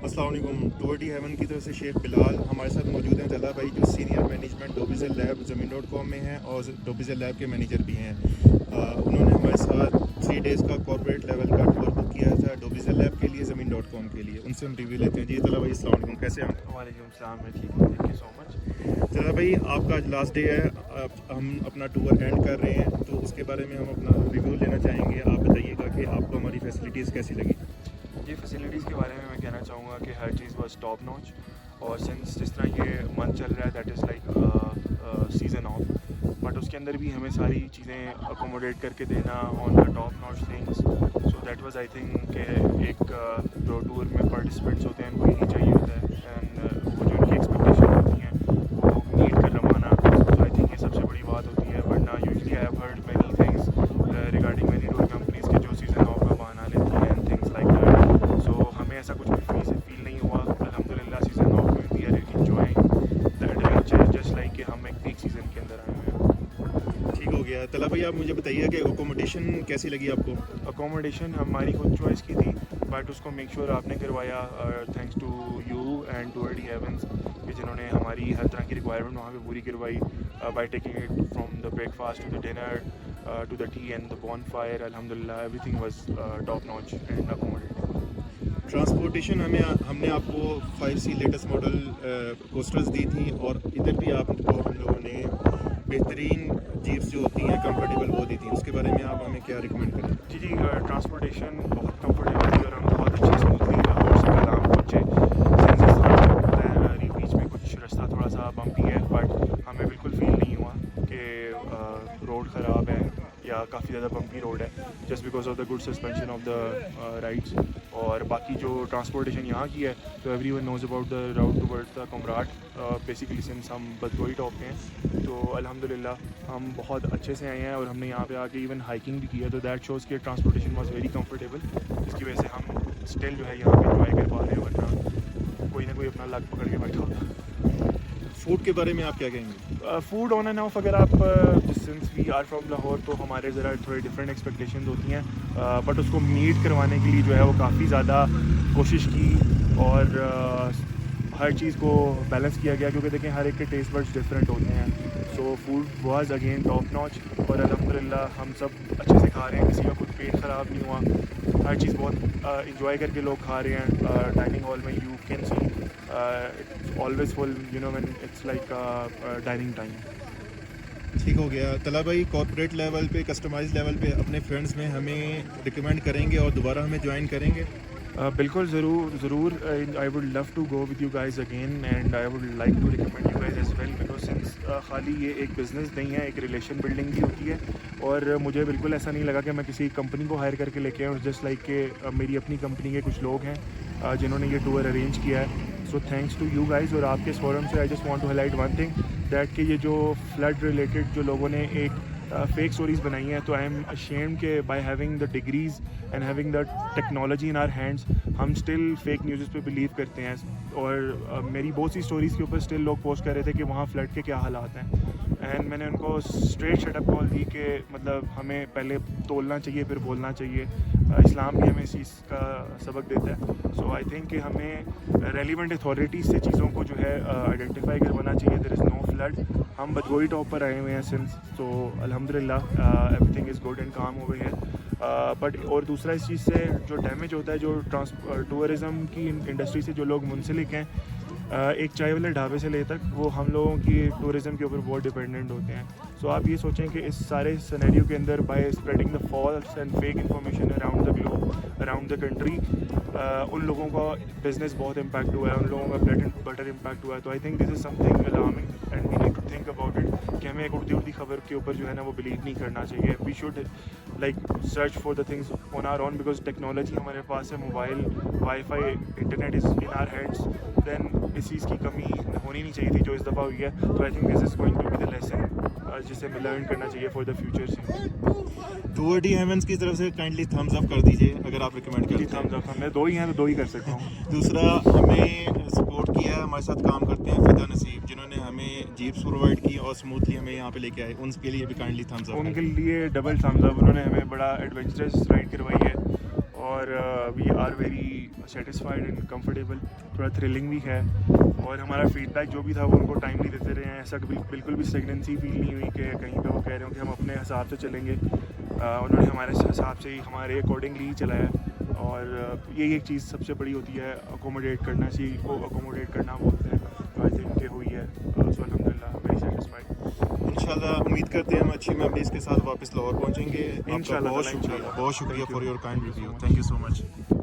अस्सलाम वालेकुम। Tour de haven की तरफ से शेख बिलाल हमारे साथ मौजूद हैं। जला भाई जो सीनियर मैनेजमेंट डोबिज़ल लैब ज़मीन.com में हैं और डोबिज़ल लैब के मैनेजर भी हैं। उन्होंने हमारे साथ 3 डेज़ का कॉर्पोरेट लेवल का टूर बुक किया था डोबिज़ल लैब के लिए, ज़मीन.com के लिए। उनसे हम रिव्यू लेते हैं। जी जला भाई अस्सलाम वालेकुम, कैसे हैं आप? वालेकुम सलाम, मैं ठीक हूँ, थैंक यू सो मच। जला भाई आपका आज लास्ट डे है, हम अपना टूर एंड कर रहे हैं, तो उसके बारे में हम अपना रिव्यू लेना चाहेंगे। आप बताइएगा कि आपको हमारी फैसिलिटीज़ कैसी लगी। ये फैसिलिटीज़ के बारे में मैं कहना चाहूँगा कि हर चीज़ बस टॉप नॉच, और सिंस जिस तरह ये मंथ चल रहा है that is like season off, but उसके अंदर भी हमें सारी चीज़ें अकोमोडेट करके देना on the top notch things. So that was I think कि एक जो टूर में पार्टिसिपेंट्स होते हैं उनको यही चाहिए होता है, एंड वो जो उनकी एक्सपेक्टेशन होती हैं वो मीट कर रवाना। सो आई थिंक ये सबसे बड़ी बात होती है, वरना usually I have heard many things regarding many tour companies के जो सीज़न ऑफ का बहाना लेती हैं and things like that. So हमें ऐसा कुछ भी फील नहीं हुआ। अल्हम्दुलिल्लाह सीज़न ऑफ में we are enjoying the adventure just like कि हम एक पीक सीज़न के अंदर आए हुए हैं। ठीक हो गया। तला भाई आप मुझे बताइए कि अकोमोडेशन कैसी लगी आपको? अकोमोडेशन हमारी खुद चॉइस की थी, बट उसको मेक श्योर आपने करवाया thanks to you and Tour de Heavens, कि जिन्होंने हमारी हर तरह की रिक्वायरमेंट वहाँ पे पूरी करवाई, by taking it from the breakfast to the dinner to the tea and the bonfire. अल्हम्दुलिल्लाह everything was top notch and accommodated. Transportation हमने आपको 5C लेटेस्ट मॉडल कोस्टर्स दी थी, और इधर भी आपको हम लोगों ने बेहतरीन जीप्स जो होती हैं कंफर्टेबल वो दी थी। उसके बारे में आप हमें क्या रिकमेंड करें? जी, ट्रांसपोर्टेशन बहुत कंफर्टेबल थी और हम बहुत अच्छे स्मूथली और से कलाम पहुँचे। बीच में कुछ रास्ता थोड़ा सा बम्पी है, बट हमें बिल्कुल फील नहीं हुआ कि रोड ख़राब है या काफ़ी ज़्यादा बम्पी रोड है, just because of the good suspension of the rides. और बाकी जो ट्रांसपोर्टेशन यहाँ की है, तो everyone knows about the route towards the Kumrat, basically since हम बदगोई टॉप पे हैं, तो अल्हम्दुलिल्लाह हम बहुत अच्छे से आए हैं। और हमने यहाँ पे आके इवन हाइकिंग भी की है, तो दैट शोज़ कि ट्रांसपोर्टेशन वॉज वेरी कंफर्टेबल, जिसकी वजह से हम स्टिल जो है यहाँ पे इंजॉय कर पा रहे हैं, वरना कोई ना कोई अपना लक पकड़ के बैठा होता। फूड के बारे में आप क्या कहेंगे? फूड ऑन एंड ऑफ, अगर आप since we are from Lahore, तो हमारे ज़रा थोड़ी डिफरेंट एक्सपेक्टेशंस होती हैं, बट उसको मीट करवाने के लिए जो है वो काफ़ी ज़्यादा कोशिश की, और हर चीज़ को बैलेंस किया गया, क्योंकि देखें हर एक के टेस्ट बड्स डिफरेंट होते हैं। So food was again top notch, और अल्हम्दुलिल्लाह हम सब अच्छे से खा रहे हैं, किसी का कोई पेट ख़राब नहीं हुआ। हर चीज़ बहुत इंजॉय करके लोग खा रहे हैं। डाइनिंग हॉल में you can see it's always full, you know, when it's like dining time. ठीक हो गया। तला भाई कॉर्पोरेट लेवल पे, कस्टमाइज लेवल पे अपने फ्रेंड्स में हमें रिकमेंड करेंगे और दोबारा हमें ज्वाइन करेंगे? बिल्कुल ज़रूर I would love to go with you guys again, and I would like to recommend you guys as well, because since खाली ये एक बिज़नेस नहीं है, एक रिलेशन बिल्डिंग भी होती है। और मुझे बिल्कुल ऐसा नहीं लगा कि मैं किसी कंपनी को हायर करके लेके आऊँ, जस्ट लाइक कि मेरी अपनी कंपनी के कुछ लोग हैं जिन्होंने ये टूर अरेंज किया है। So thanks to you guys. और आपके इस फोरम से I just want to highlight one thing, that कि ये जो फ्लड रिलेटेड जो लोगों ने एक फेक स्टोरीज़ बनाई हैं, तो आई एम अशेम्ड के by having the degrees and having the technology in our hands, हम स्टिल फेक न्यूज़ पे बिलीव करते हैं। और मेरी बहुत सी स्टोरीज़ के ऊपर स्टिल लोग पोस्ट कर रहे थे कि वहाँ फ्लड के क्या हालात हैं, एंड मैंने उनको स्ट्रेट शटअप कॉल दी कि मतलब हमें पहले तोलना चाहिए फिर बोलना चाहिए। इस्लाम भी हमें इस चीज़ का सबक देता है। सो आई थिंक कि हमें रेलिवेंट अथॉरिटीज़ से चीज़ों को जो है आइडेंटिफाई करवाना चाहिए। देयर इज़ नो फ्लड, हम बदगोई टॉप पर आए हुए हैं सिंस, तो अल्हम्दुलिल्लाह एवरीथिंग इज़ गुड एंड काम ओवर हियर। बट और दूसरा इस चीज़ से जो डैमेज होता है, जो टूरिज़म की इंडस्ट्री से जो लोग मुंसलिक हैं, एक चाय वाले ढाबे से ले तक, वो हम लोगों की टूरिज़म के ऊपर बहुत डिपेंडेंट होते हैं। सो आप ये सोचें कि इस सारे सिनेरियो के अंदर by spreading the false and fake information around the globe, around the country, उन लोगों का बिज़नेस बहुत इम्पैक्ट हुआ है, उन लोगों का ब्रेड एंड बटर इम्पैक्ट हुआ है। तो I think this is something alarming and we need to think about it, कि हमें एक उड़ती खबर के ऊपर जो है ना वो बिलीव नहीं करना चाहिए। We should like search for the things on our own, because technology हमारे पास है, mobile, wifi, internet is in our hands, then इस चीज़ की कमी होनी नहीं चाहिए थी जो इस दफ़ा हुई है। तो I think this is going to be the lesson जिसे हमें लर्न करना चाहिए for the future. Tour de Heavens की तरफ से काइंडली थम्स अप कर दीजिए अगर आप रिकमेंड करें। थम्स अप, हमें दो ही हैं तो दो ही कर सकता हूँ। दूसरा, हमें सपोर्ट किया है, हमारे साथ काम करते हैं फिदा नसीब, जिन्होंने हमें जीप्स प्रोवाइड की और स्मूथली हमें यहाँ पे लेके आए, उनके लिए भी काइंडली थम्स अप। उनके लिए डबल थम्स अप, उन्होंने हमें बड़ा एडवेंचरस राइड करवाई है, और we are very satisfied and comfortable, थोड़ा थ्रिलिंग भी है। और हमारा फीडबैक जो भी था वो उनको टाइमली देते रहे हैं, ऐसा कभी बिल्कुल भी स्टेगनेंसी फील नहीं हुई कि कहीं पे वो कह रहे हो कि हम अपने हिसाब से चलेंगे। उन्होंने हमारे हिसाब से ही, हमारे अकॉर्डिंगली ही चलाया। और यही एक चीज़ सबसे बड़ी होती है, अकोमोडेट करना, सी को अकोमोडेट करना बोलते हैं, तो आई थिंक के हुई है। सो अल्हम्दुलिल्लाह वेरी सेटिस्फाइड। इंशाल्लाह उम्मीद करते हैं हम अच्छी मेमोरीज के साथ वापस लाहौर पहुंचेंगे। आपका इंशाल्लाह बहुत ताला, शुक्रिया, इंशाल्लाह। बहुत शुक्रिया Thank you. For your kind Thank you so review. much. Thank you so much.